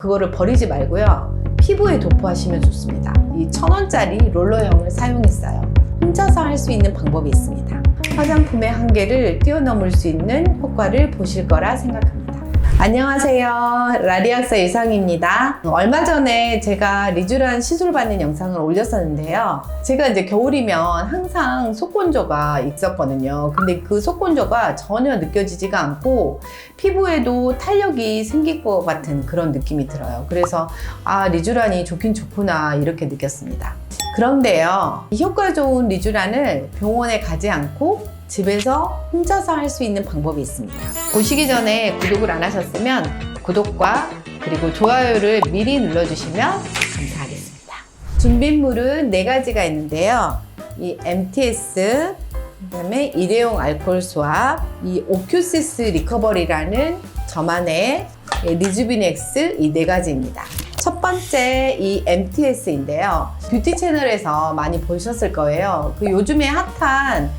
그거를 버리지 말고요. 피부에 도포하시면 좋습니다. 이 1,000원짜리 롤러형을 사용했어요. 혼자서 할 수 있는 방법이 있습니다. 화장품의 한계를 뛰어넘을 수 있는 효과를 보실 거라 생각합니다. 안녕하세요. 라리학사 유상입니다. 얼마 전에 제가 리쥬란 시술 받는 영상을 올렸었는데요. 제가 이제 겨울이면 항상 속건조가 있었거든요. 근데 그 속건조가 전혀 느껴지지가 않고 피부에도 탄력이 생길 것 같은 그런 느낌이 들어요. 그래서 리쥬란이 좋긴 좋구나 이렇게 느꼈습니다. 그런데요, 이 효과 좋은 리쥬란을 병원에 가지 않고 집에서 혼자서 할 수 있는 방법이 있습니다. 보시기 전에 구독을 안 하셨으면 구독과 그리고 좋아요를 미리 눌러주시면 감사하겠습니다. 준비물은 4가지가 있는데요. 이 MTS, 그다음에 일회용 알코올 수압, 이 오큐시스 리커버리라는 저만의 리주비넥스 이 4가지입니다. 첫 번째 이 MTS인데요. 뷰티 채널에서 많이 보셨을 거예요. 요즘에 핫한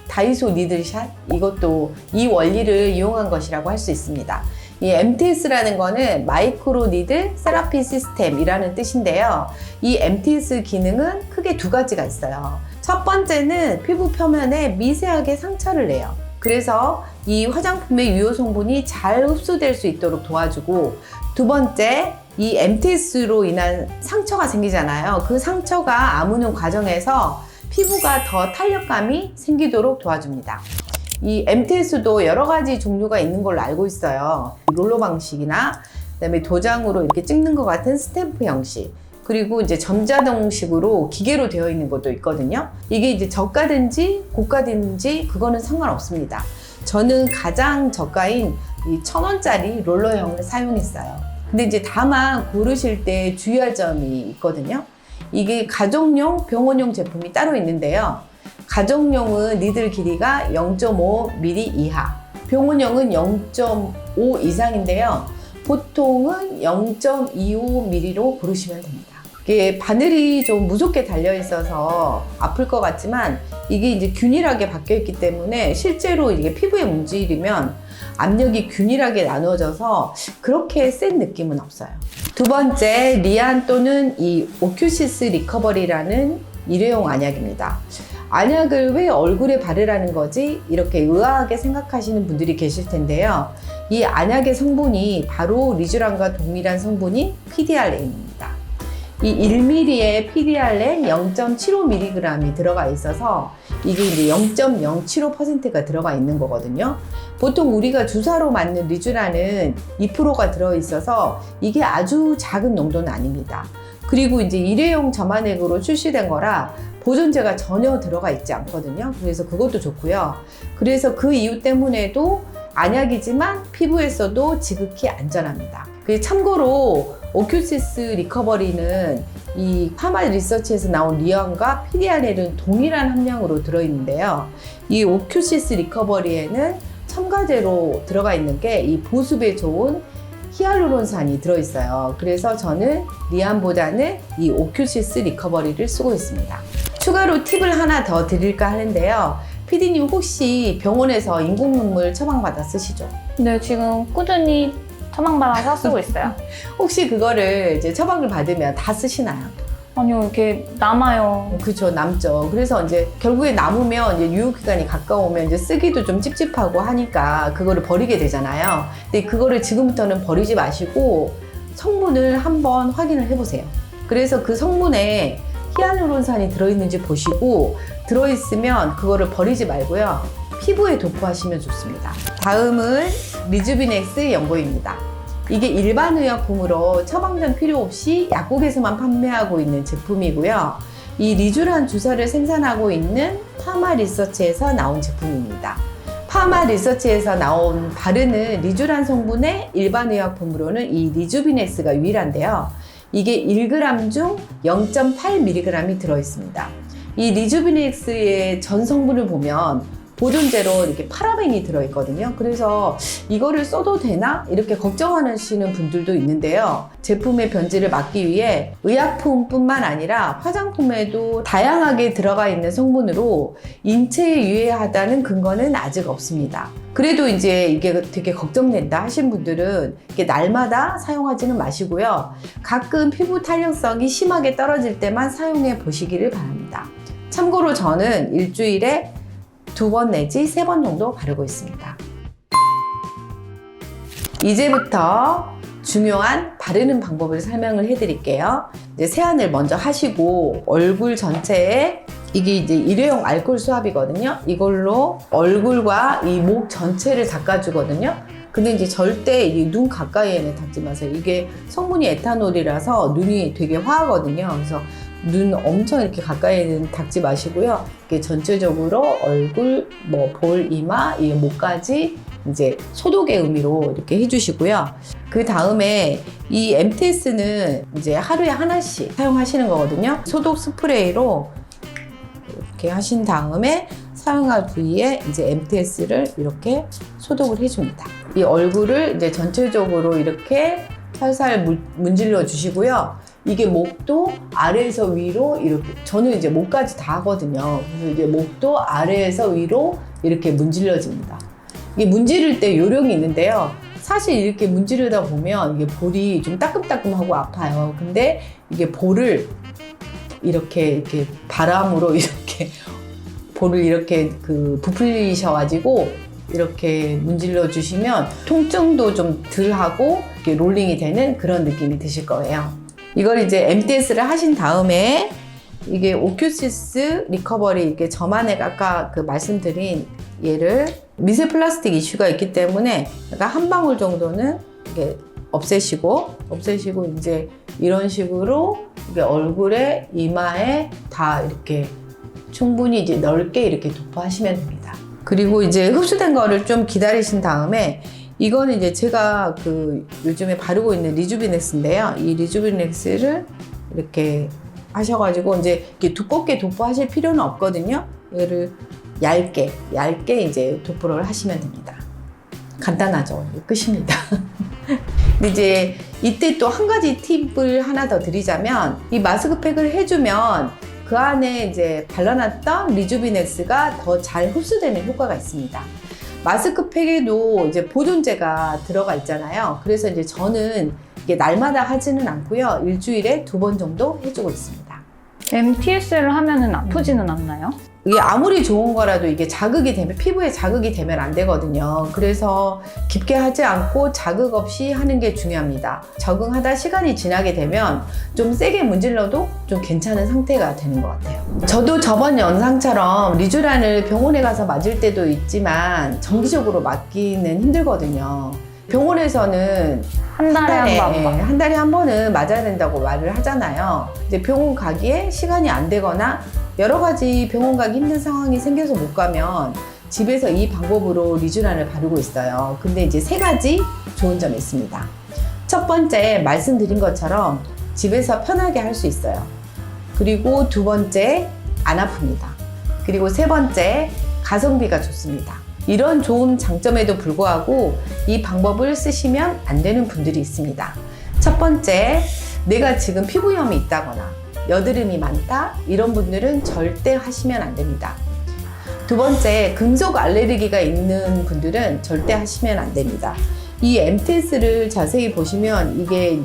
다이소 니들샷, 이것도 이 원리를 이용한 것이라고 할 수 있습니다. 이 MTS라는 거는 마이크로 니들 세라피 시스템이라는 뜻인데요. 이 MTS 기능은 크게 2가지가 있어요. 첫 번째는 피부 표면에 미세하게 상처를 내요. 그래서 이 화장품의 유효 성분이 잘 흡수될 수 있도록 도와주고, 두 번째, 이 MTS로 인한 상처가 생기잖아요. 그 상처가 아무는 과정에서 피부가 더 탄력감이 생기도록 도와줍니다. 이 MTS도 여러 가지 종류가 있는 걸로 알고 있어요. 롤러 방식이나 그다음에 도장으로 이렇게 찍는 것 같은 스탬프 형식, 그리고 이제 전자동식으로 기계로 되어 있는 것도 있거든요. 이게 이제 저가든지 고가든지 그거는 상관없습니다. 저는 가장 저가인 이 1,000원짜리 롤러형을 사용했어요. 근데 이제 다만 고르실 때 주의할 점이 있거든요. 이게 가정용, 병원용 제품이 따로 있는데요. 가정용은 니들 길이가 0.5mm 이하, 병원용은 0.5 이상인데요. 보통은 0.25mm로 고르시면 됩니다. 이게 바늘이 좀 무섭게 달려 있어서 아플 것 같지만 이게 이제 균일하게 박혀 있기 때문에 실제로 이게 피부에 문지르면 압력이 균일하게 나눠져서 그렇게 센 느낌은 없어요. 두 번째, 리안 또는 이 오큐시스 리커버리라는 일회용 안약입니다. 안약을 왜 얼굴에 바르라는 거지? 이렇게 의아하게 생각하시는 분들이 계실 텐데요. 이 안약의 성분이 바로 리쥬란과 동일한 성분인 PDRN입니다. 이 1mm에 PDRN 0.75mg이 들어가 있어서 이게 이제 0.075%가 들어가 있는 거거든요. 보통 우리가 주사로 맞는 리쥬란은 2%가 들어있어서 이게 아주 작은 농도는 아닙니다. 그리고 이제 일회용 점안액으로 출시된 거라 보존제가 전혀 들어가 있지 않거든요. 그래서 그것도 좋고요. 그래서 그 이유 때문에도 안약이지만 피부에서도 지극히 안전합니다. 참고로 오큐시스 리커버리는 이 파마 리서치에서 나온 리안과 PDRN은 동일한 함량으로 들어있는데요. 이 오큐시스 리커버리에는 첨가제로 들어가 있는 게 이 보습에 좋은 히알루론산이 들어있어요. 그래서 저는 리안보다는 이 오큐시스 리커버리를 쓰고 있습니다. 추가로 팁을 하나 더 드릴까 하는데요. PD님 혹시 병원에서 인공눈물 처방받아 쓰시죠? 네, 지금 꾸준히 처방받아서 쓰고 있어요. 혹시 그거를 이제 처방을 받으면 다 쓰시나요? 아니요, 이렇게 남아요. 그렇죠, 남죠. 그래서 이제 결국에 남으면 이제 유효기간이 가까우면 이제 쓰기도 좀 찝찝하고 하니까 그거를 버리게 되잖아요. 근데 그거를 지금부터는 버리지 마시고 성분을 한번 확인을 해보세요. 그래서 그 성분에 히알루론산이 들어있는지 보시고 들어있으면 그거를 버리지 말고요. 피부에 도포하시면 좋습니다. 다음은 리주비넥스 연고입니다. 이게 일반 의약품으로 처방전 필요 없이 약국에서만 판매하고 있는 제품이고요. 이 리쥬란 주사를 생산하고 있는 파마 리서치에서 나온 제품입니다. 파마 리서치에서 나온 바르는 리쥬란 성분의 일반 의약품으로는 이 리주비넥스가 유일한데요. 이게 1g 중 0.8mg이 들어있습니다. 이 리주비넥스의 전 성분을 보면 보존제로 이렇게 파라벤이 들어있거든요. 그래서 이거를 써도 되나? 이렇게 걱정하시는 분들도 있는데요. 제품의 변질을 막기 위해 의약품뿐만 아니라 화장품에도 다양하게 들어가 있는 성분으로 인체에 유해하다는 근거는 아직 없습니다. 그래도 이제 이게 되게 걱정된다 하신 분들은 이렇게 날마다 사용하지는 마시고요. 가끔 피부 탄력성이 심하게 떨어질 때만 사용해 보시기를 바랍니다. 참고로 저는 일주일에 2번 내지 3번 정도 바르고 있습니다. 이제부터 중요한 바르는 방법을 설명을 해드릴게요. 이제 세안을 먼저 하시고 얼굴 전체에 이게 이제 일회용 알코올 수압이거든요. 이걸로 얼굴과 이 목 전체를 닦아주거든요. 근데 이제 절대 이 눈 가까이에는 닦지 마세요. 이게 성분이 에탄올이라서 눈이 되게 화하거든요. 그래서 눈 엄청 이렇게 가까이는 닦지 마시고요. 이렇게 전체적으로 얼굴, 볼, 이마, 이 목까지 이제 소독의 의미로 이렇게 해주시고요. 그 다음에 이 MTS는 이제 하루에 하나씩 사용하시는 거거든요. 소독 스프레이로 이렇게 하신 다음에 사용할 부위에 이제 MTS를 이렇게 소독을 해줍니다. 이 얼굴을 이제 전체적으로 이렇게 살살 문질러 주시고요. 이게 목도 아래에서 위로 이렇게, 저는 이제 목까지 다 하거든요. 그래서 이제 목도 아래에서 위로 이렇게 문질러집니다. 이게 문지를 때 요령이 있는데요. 사실 이렇게 문지르다 보면 이게 볼이 좀 따끔따끔하고 아파요. 근데 이게 볼을 이렇게 바람으로 이렇게 볼을 이렇게 부풀리셔가지고 이렇게 문질러 주시면 통증도 좀 덜하고 이렇게 롤링이 되는 그런 느낌이 드실 거예요. 이걸 이제 MTS를 하신 다음에 이게 오큐시스 리커버리, 이게 저만의 아까 말씀드린 얘를 미세 플라스틱 이슈가 있기 때문에 약간 한 방울 정도는 이렇게 없애시고 이제 이런 식으로 이게 얼굴에 이마에 다 이렇게 충분히 이제 넓게 이렇게 도포하시면 됩니다. 그리고 이제 흡수된 거를 좀 기다리신 다음에 이거는 이제 제가 요즘에 바르고 있는 리주비넥스인데요. 이 리주비넥스를 이렇게 하셔가지고 이제 이렇게 두껍게 도포하실 필요는 없거든요. 이거를 얇게 이제 도포를 하시면 됩니다. 간단하죠? 끝입니다. 근데 이제 이때 또 한 가지 팁을 하나 더 드리자면 이 마스크팩을 해주면 그 안에 이제 발라놨던 리주비넥스가 더 잘 흡수되는 효과가 있습니다. 마스크팩에도 이제 보존제가 들어가 있잖아요. 그래서 이제 저는 이게 날마다 하지는 않고요. 일주일에 2번 정도 해주고 있습니다. MTS를 하면은 아프지는 않나요? 이게 아무리 좋은 거라도 이게 자극이 되면, 피부에 자극이 되면 안 되거든요. 그래서 깊게 하지 않고 자극 없이 하는 게 중요합니다. 적응하다 시간이 지나게 되면 좀 세게 문질러도 좀 괜찮은 상태가 되는 것 같아요. 저도 저번 영상처럼 리쥬란을 병원에 가서 맞을 때도 있지만 정기적으로 맞기는 힘들거든요. 병원에서는 한 달에 한 달에 한 번은 맞아야 된다고 말을 하잖아요. 이제 병원 가기에 시간이 안 되거나 여러 가지 병원 가기 힘든 상황이 생겨서 못 가면 집에서 이 방법으로 리쥬란을 바르고 있어요. 근데 이제 3가지 좋은 점이 있습니다. 첫 번째, 말씀드린 것처럼 집에서 편하게 할 수 있어요. 그리고 2번째, 안 아픕니다. 그리고 3번째, 가성비가 좋습니다. 이런 좋은 장점에도 불구하고 이 방법을 쓰시면 안 되는 분들이 있습니다. 첫 번째, 내가 지금 피부염이 있다거나 여드름이 많다, 이런 분들은 절대 하시면 안 됩니다. 2번째, 금속 알레르기가 있는 분들은 절대 하시면 안 됩니다. 이 MTS를 자세히 보시면 이게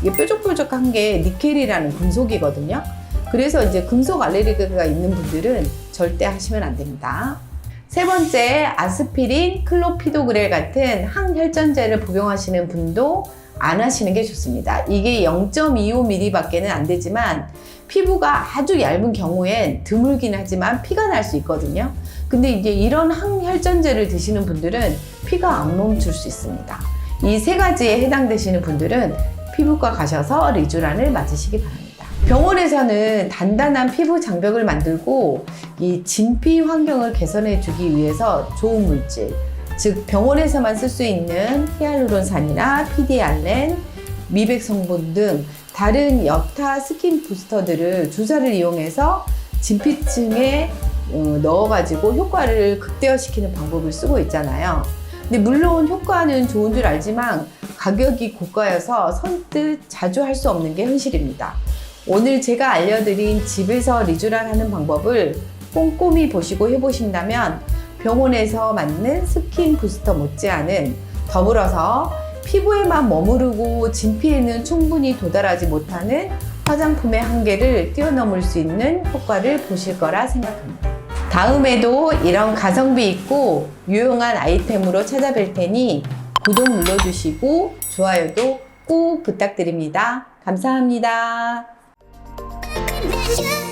뾰족뾰족한 게 니켈이라는 금속이거든요. 그래서 이제 금속 알레르기가 있는 분들은 절대 하시면 안 됩니다. 3번째, 아스피린, 클로피도그렐 같은 항혈전제를 복용하시는 분도 안 하시는 게 좋습니다. 이게 0.25mm 밖에는 안 되지만 피부가 아주 얇은 경우엔 드물긴 하지만 피가 날 수 있거든요. 근데 이제 이런 항혈전제를 드시는 분들은 피가 안 멈출 수 있습니다. 이 3가지에 해당되시는 분들은 피부과 가셔서 리쥬란을 맞으시기 바랍니다. 병원에서는 단단한 피부 장벽을 만들고 이 진피 환경을 개선해 주기 위해서 좋은 물질, 즉 병원에서만 쓸 수 있는 히알루론산이나 PDRN, 미백 성분 등 다른 여타 스킨 부스터들을 주사를 이용해서 진피층에 넣어가지고 효과를 극대화시키는 방법을 쓰고 있잖아요. 근데 물론 효과는 좋은 줄 알지만 가격이 고가여서 선뜻 자주 할 수 없는 게 현실입니다. 오늘 제가 알려드린 집에서 리쥬란 하는 방법을 꼼꼼히 보시고 해보신다면 병원에서 맞는 스킨 부스터 못지않은, 더불어서 피부에만 머무르고 진피에는 충분히 도달하지 못하는 화장품의 한계를 뛰어넘을 수 있는 효과를 보실 거라 생각합니다. 다음에도 이런 가성비 있고 유용한 아이템으로 찾아뵐 테니 구독 눌러주시고 좋아요도 꼭 부탁드립니다. 감사합니다. you